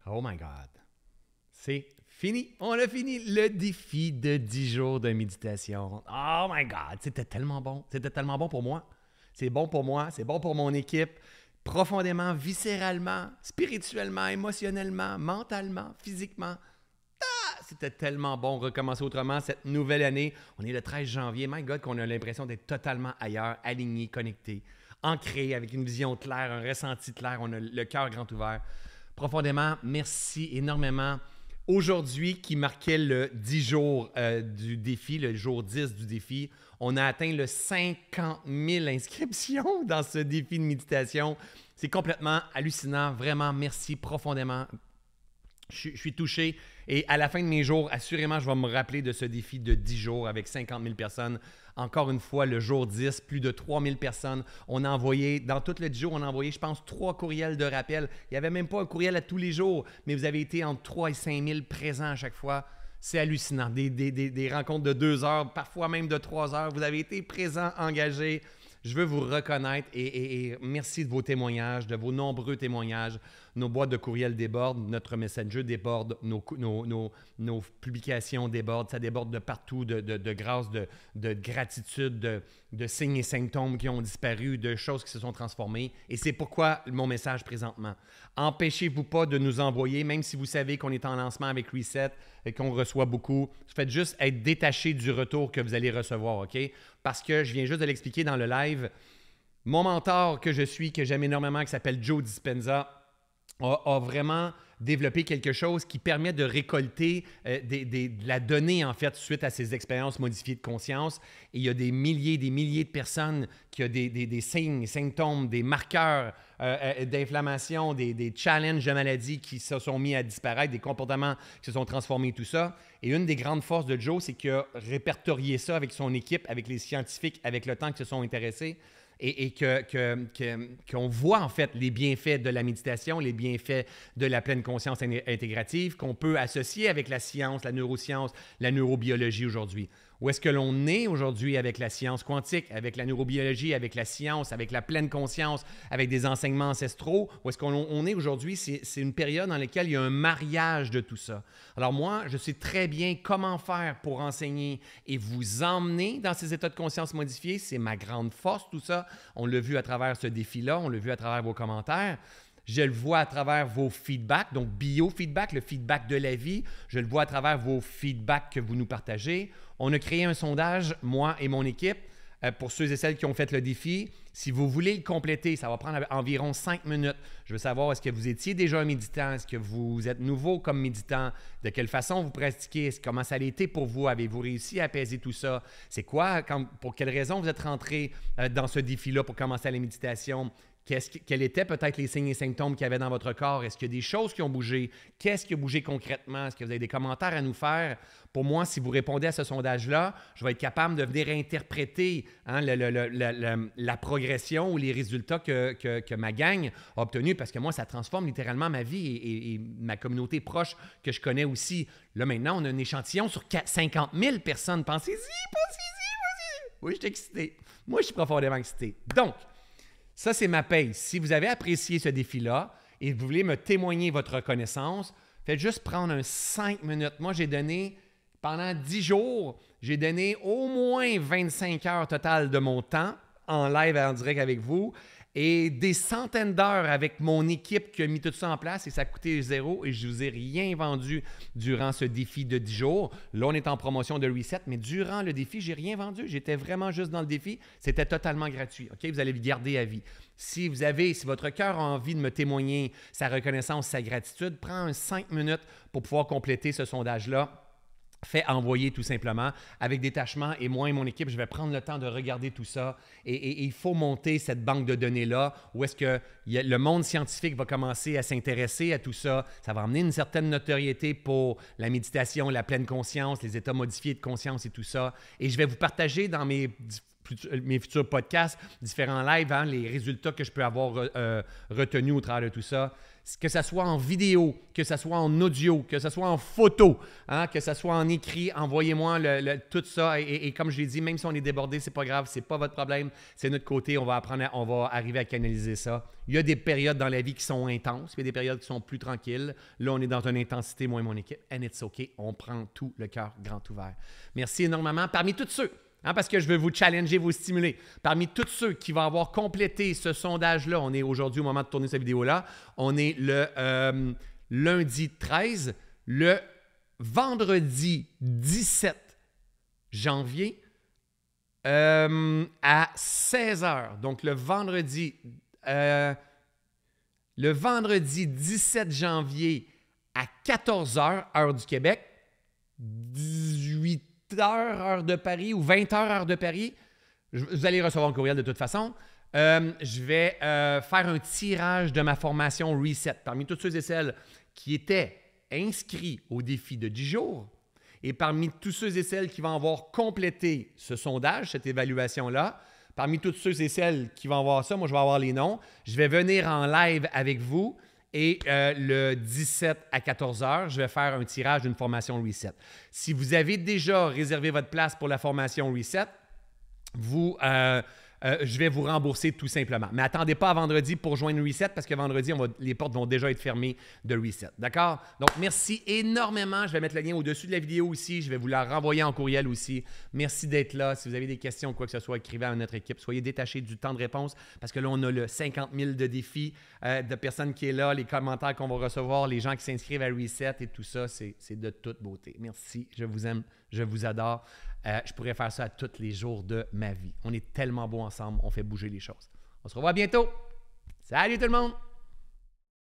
Oh my God. C'est fini. On a fini le défi de 10 jours de méditation. Oh my God. C'était tellement bon. C'était tellement bon pour moi. C'est bon pour moi. C'est bon pour mon équipe. Profondément, viscéralement, spirituellement, émotionnellement, mentalement, physiquement. C'était tellement bon. Recommencer autrement cette nouvelle année. On est le 13 janvier. My God, qu'on a l'impression d'être totalement ailleurs, aligné, connecté, ancré, avec une vision claire, un ressenti clair. On a le cœur grand ouvert. Profondément, merci énormément. Aujourd'hui, qui marquait le 10 jours du défi, le jour 10 du défi, on a atteint le 50 000 inscriptions dans ce défi de méditation. C'est complètement hallucinant. Vraiment, merci profondément. Je suis touché et à la fin de mes jours, assurément, je vais me rappeler de ce défi de 10 jours avec 50 000 personnes. Encore une fois, le jour 10, plus de 3 000 personnes. On a envoyé, dans tout le 10 jours, on a envoyé, je pense, 3 courriels de rappel. Il n'y avait même pas un courriel à tous les jours, mais vous avez été entre 3 et 5 000 présents à chaque fois. C'est hallucinant. Des rencontres de 2 heures, parfois même de 3 heures. Vous avez été présents, engagés. Je veux vous reconnaître et merci de vos témoignages, de vos nombreux témoignages. Nos boîtes de courriel débordent, notre Messenger déborde, nos publications débordent, ça déborde de partout, de grâce, de gratitude, de signes et symptômes qui ont disparu, de choses qui se sont transformées. Et c'est pourquoi mon message présentement. Empêchez-vous pas de nous envoyer, même si vous savez qu'on est en lancement avec Reset et qu'on reçoit beaucoup. Faites juste être détaché du retour que vous allez recevoir, OK? Parce que je viens juste de l'expliquer dans le live. Mon mentor que je suis, que j'aime énormément, qui s'appelle Joe Dispenza, a vraiment développé quelque chose qui permet de récolter de la donnée, en fait, suite à ces expériences modifiées de conscience. Et il y a des milliers de personnes qui ont des signes, des symptômes, des marqueurs d'inflammation, des challenges de maladie qui se sont mis à disparaître, des comportements qui se sont transformés, tout ça. Et une des grandes forces de Joe, c'est qu'il a répertorié ça avec son équipe, avec les scientifiques, avec le temps qui se sont intéressés. Et qu'on voit en fait les bienfaits de la méditation, les bienfaits de la pleine conscience intégrative qu'on peut associer avec la science, la neuroscience, la neurobiologie aujourd'hui. Où est-ce que l'on est aujourd'hui avec la science quantique, avec la neurobiologie, avec la science, avec la pleine conscience, avec des enseignements ancestraux? Où est-ce qu'on est aujourd'hui? C'est une période dans laquelle il y a un mariage de tout ça. Alors moi, je sais très bien comment faire pour enseigner et vous emmener dans ces états de conscience modifiés. C'est ma grande force, tout ça. On l'a vu à travers ce défi-là, on l'a vu à travers vos commentaires. Je le vois à travers vos feedbacks, donc biofeedback, le feedback de la vie. Je le vois à travers vos feedbacks que vous nous partagez. On a créé un sondage, moi et mon équipe, pour ceux et celles qui ont fait le défi. Si vous voulez le compléter, ça va prendre environ 5 minutes. Je veux savoir, est-ce que vous étiez déjà un méditant? Est-ce que vous êtes nouveau comme méditant? De quelle façon vous pratiquez? Comment ça a été pour vous? Avez-vous réussi à apaiser tout ça? C'est quoi? Pour quelles raisons vous êtes rentré dans ce défi-là pour commencer la méditation? Quels étaient peut-être les signes et symptômes qu'il y avait dans votre corps? Est-ce qu'il y a des choses qui ont bougé? Qu'est-ce qui a bougé concrètement? Est-ce que vous avez des commentaires à nous faire? Pour moi, si vous répondez à ce sondage-là, je vais être capable de venir interpréter la progression ou les résultats que ma gang a obtenus, parce que moi, ça transforme littéralement ma vie et ma communauté proche que je connais aussi. Là, maintenant, on a un échantillon sur 50 000 personnes. Pensez-y, pensez-y. Oui, je suis excité. Moi, je suis profondément excité. Donc, ça, c'est ma paye. Si vous avez apprécié ce défi-là et vous voulez me témoigner votre reconnaissance, faites juste prendre 5 minutes. Moi, j'ai donné, pendant 10 jours, j'ai donné au moins 25 heures totales de mon temps en live et en direct avec vous et des centaines d'heures avec mon équipe qui a mis tout ça en place et ça a coûté 0 et je ne vous ai rien vendu durant ce défi de 10 jours. Là, on est en promotion de Reset, mais durant le défi, je n'ai rien vendu. J'étais vraiment juste dans le défi. C'était totalement gratuit. OK? Vous allez le garder à vie. Si votre cœur a envie de me témoigner sa reconnaissance, sa gratitude, prends 5 minutes pour pouvoir compléter ce sondage-là. Fait envoyer tout simplement avec détachement et moi et mon équipe, je vais prendre le temps de regarder tout ça et il faut monter cette banque de données-là où est-ce que le monde scientifique va commencer à s'intéresser à tout ça. Ça va amener une certaine notoriété pour la méditation, la pleine conscience, les états modifiés de conscience et tout ça. Et je vais vous partager dans mes mes futurs podcasts, différents lives, hein, les résultats que je peux avoir retenus au travers de tout ça. Que ce soit en vidéo, que ce soit en audio, que ce soit en photo, hein, que ce soit en écrit, envoyez-moi tout ça. Et comme je l'ai dit, même si on est débordé, c'est pas grave, c'est pas votre problème, c'est notre côté, on va arriver à canaliser ça. Il y a des périodes dans la vie qui sont intenses, il y a des périodes qui sont plus tranquilles. Là, on est dans une intensité, moi et mon équipe, and it's OK, on prend tout le cœur grand ouvert. Merci énormément. Parmi tous ceux, hein, parce que je veux vous challenger, vous stimuler. Parmi tous ceux qui vont avoir complété ce sondage-là, on est aujourd'hui au moment de tourner cette vidéo-là, on est le lundi 13, le vendredi 17 janvier à 16h. Donc, le vendredi 17 janvier à 14h, heure du Québec, 18h, heure de Paris, ou 20h, heure de Paris. Vous allez recevoir un courriel de toute façon. Je vais faire un tirage de ma formation Reset parmi tous ceux et celles qui étaient inscrits au défi de 10 jours et parmi tous ceux et celles qui vont avoir complété ce sondage, cette évaluation-là. Parmi tous ceux et celles qui vont avoir ça, moi, je vais avoir les noms. Je vais venir en live avec vous et le 17 à 14h, je vais faire un tirage d'une formation Reset. Si vous avez déjà réservé votre place pour la formation Reset, je vais vous rembourser tout simplement. Mais attendez pas à vendredi pour joindre Reset parce que vendredi, les portes vont déjà être fermées de Reset. D'accord? Donc, merci énormément. Je vais mettre le lien au-dessus de la vidéo aussi. Je vais vous la renvoyer en courriel aussi. Merci d'être là. Si vous avez des questions ou quoi que ce soit, écrivez à notre équipe. Soyez détachés du temps de réponse parce que là, on a le 50 000 de défis de personnes qui sont là, les commentaires qu'on va recevoir, les gens qui s'inscrivent à Reset et tout ça. C'est de toute beauté. Merci. Je vous aime. Je vous adore. Je pourrais faire ça à tous les jours de ma vie. On est tellement beaux ensemble, on fait bouger les choses. On se revoit bientôt. Salut tout le monde!